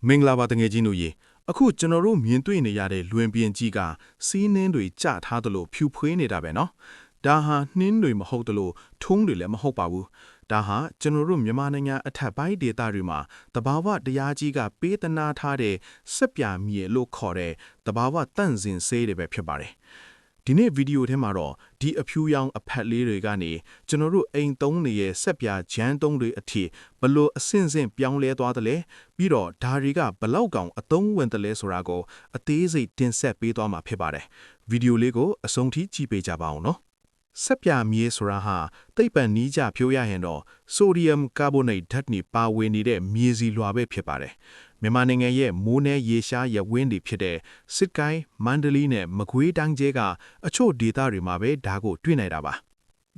မင်္ဂလာပါတငယ်ချင်းတို့ရေအခုကျွန်တော်တို့မြင်တွေ့နေရတဲ့လွင်ပြင်ကြီးကစီးနှင်းတွေကြထားသလိုဖြူဖွေးနေတာပဲနော်ဒါဟာနှင်းတွေမဟုတ်သလိုထုံးတွေလည်းမဟုတ်ပါဘူးဒါဟာကျွန်တော်တို့မြန်မာနိုင်ငံအထက်ပိုင်းဒေသတွေမှာတဘာဝတရားကြီးကပေးသနာထားတဲ့စက်ပြမြေလို့ခေါ်တဲ့တဘာဝတန့်စင်ဆေးတွေပဲဖြစ်ပါတယ်ဒီနေ့ဗီဒီယိုထဲမှာတော့ဒီအဖြူရောင်အဖက်လေးတွေကနေကျွန်တော်တို့အိမ်သုံးနေရဲ့စက်ပြဂျမ်းသုံးတွေအထိဘလို့အဆင့်ဆင့်ပြောင်းလဲသွားသလဲပြီးတော့ဓာတွေကဘလောက်ကောင်အသုံးဝင်တယ်လဲဆိုတာကိုအသေးစိတ်တင်ဆက်ပေးသွားမှာဖြစ်ပါတယ်ဗီဒီယိုလေးကိုအဆုံးထိကြည့်ပေးကြပါအောင်နော်စက်ပြမြေဆိုတာဟာသိပ္ပံနည်းကျပြောရရင်တော့ဆိုဒီယမ်ကာဗိုနိတ်ဓာတ်နီပါဝင်နေတဲ့မြေစီလွှာပဲဖြစ်ပါတယ်မြန်မာနိုင်ငံရဲ့မိုးနယ်ရေရှားရဝင်းတွေဖြစ်တဲ့စစ်ကိုင်းမန္တလေးနဲ့မကွေးတိုင်းကျဲကအချို့ဒေသတွေမှာပဲဓာတ်ကိုတွေ့နိုင်တာပါ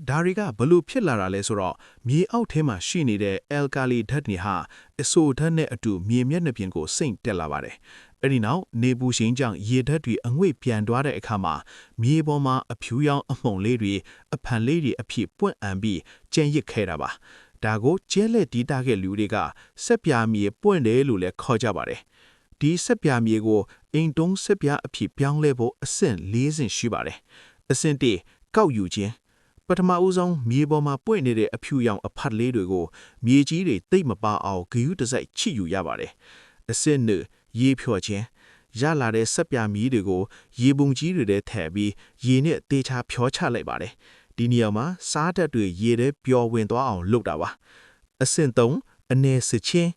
ဒါတွေကဘလို့ဖြစ်လာတာလဲဆိုတော့မြေအောက်ထဲမှာရှိနေတဲ့အယ်ကာလီဓာတ်တွေဟာအဆိုဓာတ်နဲ့အတူမြေမျက်နှာပြင်ကိုစိမ့်တက်လာပါတယ်အဲ့ဒီနောက်နေပူရှင်ကြောင့်ရေဓာတ်တွေအငွေ့ပြန်သွားတဲ့အခါမှာမြေပေါ်မှာအဖြူရောင်အမှုန်လေးတွေအဖန်လေးတွေအဖြစ်ပွင့်အံပြီးကျန်ရစ်ခဲ့တာပါဒါကိုကျဲလက်တီးတားခဲ့လူတွေကစက်ပြမြေပွင့်တယ်လို့လည်းခေါ်ကြပါတယ်ဒီစက်ပြမြေကိုအိမ်တုံးစက်ပြအဖြစ်ပြောင်းလဲဖို့အဆင့်၄ဆင့်ရှိပါတယ်အဆင့်၁ကောက်ယူခြင်းပထမဦးဆုံးမြေပေါ်မှာပွင့်နေတဲ့အဖြူရောင်အဖတ်လေးတွေကိုမြေကြီးတွေတိတ်မပါအောင်ဂရုတစိုက်ချိယူရပါတယ်အဆင့်၂ရေဖြော်ခြင်းရလာတဲ့စက်ပြမြေတွေကိုရေပုံကြီးတွေထဲထည့်ပြီးရေနဲ့တေချာဖြောချလိုက်ပါတယ်ဒီနေရာမှာစားဓာတ်တွေရေထဲပျော်ဝင်သွားအောင်လုပ်တာပါအဆင့်၃အနေစစ်ချင်း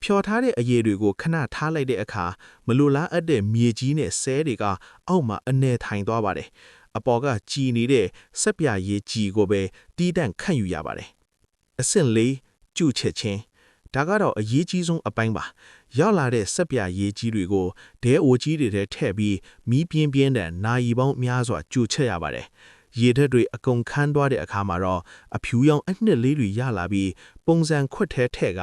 ဖြော်ထားတဲ့အရေတွေကိုခဏထားလိုက်တဲ့အခါမလိုလားအပ်တဲ့မြေကြီးနဲ့ဆဲတွေကအောက်မှာအနေထိုင်သွားပါတယ်အပေါ်ကကြည်နေတဲ့စက်ပြရေကြည်ကိုပဲတီးတန့်ခန့်ယူရပါတယ်အဆင့်၄ကျုချက်ချင်းဒါကတော့အရေးကြီးဆုံးအပိုင်းပါရောက်လာတဲ့စက်ပြရေကြီးတွေကိုဒဲအိုကြီးတွေထဲထည့်ပြီးမီးပြင်းပြင်းတဲ့နာရီပေါင်းများစွာကျူချက်ရပါတယ်ရေဓာတ်တွေအကုန်ခန်းသွားတဲ့အခါမှာတော့အဖြူရောင်အနှစ်လေးတွေရလာပြီးပုံစံခွက်ထဲထည့်က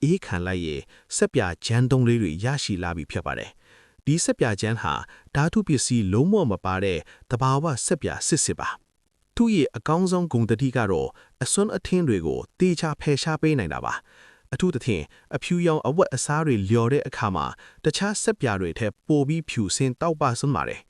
အေးခံလိုက်ရင်စက်ပြဂျမ်းသုံးလေးတွေရရှိလာပြီဖြစ်ပါတယ်ဒီစက်ပြဂျမ်းဟာဓာတုပစ္စည်းလုံးဝမပါတဲ့တဘာဝစက်ပြစစ်ပါသူ့ရဲ့အကောင်းဆုံးဂုဏ်သတိကတော့အစွန်းအထင်းတွေကိုတေချာဖယ်ရှားပေးနိုင်တာပါအထူးသဖြင့်အဖြူရောင်အဝတ်အစားတွေလျော်တဲ့အခါမှာတခြားစက်ပြတွေထက်ပိုပြီးဖြူစင်တောက်ပစွန်းပါတယ်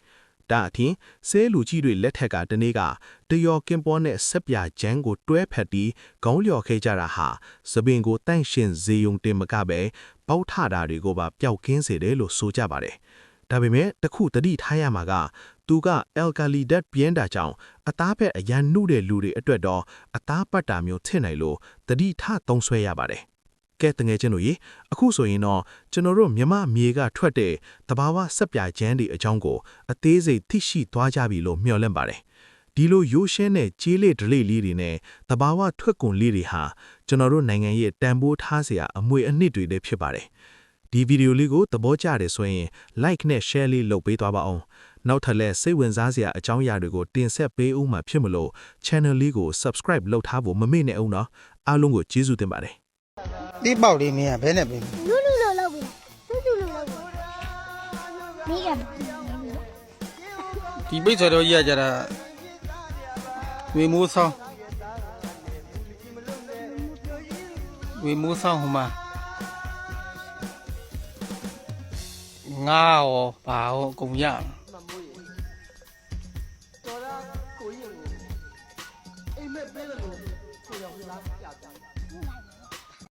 ဒါအပြင်ဆဲလူကြီးတွေလက်ထက်ကတနေ့ကတယောကင်ပေါ်နဲ့စက်ပြဂျမ်းကိုတွဲဖက်ပြီးခေါင်းလျော်ခဲ့ကြတာဟာသပင်ကိုတန့်ရှင်းစေုံတင်မကပဲပေါက်ထတာတွေကိုပါပျောက်ကင်းစေတယ်လို့ဆိုကြပါတယ်ဒါပေမဲ့တခုတတိထားရမှာကသူကအယ်ကာလီဓာတ်ပြင်းတာကြောင့်အသားဖက်အရန်နှုတဲ့လူတွေအတွက်တော့အသားပတ်တာမျိုးထင်နိုင်လို့တတိထသုံးဆွဲရပါတယ်ကဲတငယ်ချင်းတို့ရေအခုဆိုရင်တော့ကျွန်တော်တို့မြမမြေကထွက်တဲ့တဘာဝစက်ပြကျန်းတွေအကြောင်းကိုအသေးစိတ်သိရှိသွားကြပြီလို့မျှော်လင့်ပါတယ်ဒီလိုရိုးရှင်းတဲ့ကြေးလေးဒလေးလေးတွေနဲ့တဘာဝထွက်ကုန်လေးတွေဟာကျွန်တော်တို့နိုင်ငံရဲ့တန်ဖိုးထားစရာအမွေအနှစ်တွေလည်းဖြစ်ပါတယ်ဒီဗီဒီယိုလေးကိုသဘောကျတယ်ဆိုရင် like နဲ့ share လေးလုပ်ပေးသွားပါအောင်နောက်ထပ်လည်းစိတ်ဝင်စားစရာအကြောင်းအရာတွေကိုတင်ဆက်ပေးဦးမှာဖြစ်မလို့ channel လေးကို subscribe လုပ်ထားဖို့မမေ့နဲ့အောင်နော်အားလုံးကိုကျေးဇူးတင်ပါတယ်ဒီပေါက်လေးမင်းကဘယ်နဲ့ပြင်လူလူလို့လုပ်ပြီလူလူလို့လုပ်ပြီမိကဒီပိတ်စော်တော်ကြီးကကြတာဝေမိုးဆောင်ဝေမိုးဆောင်ဟိုမှာငါရောဘာရောအကုန်ရ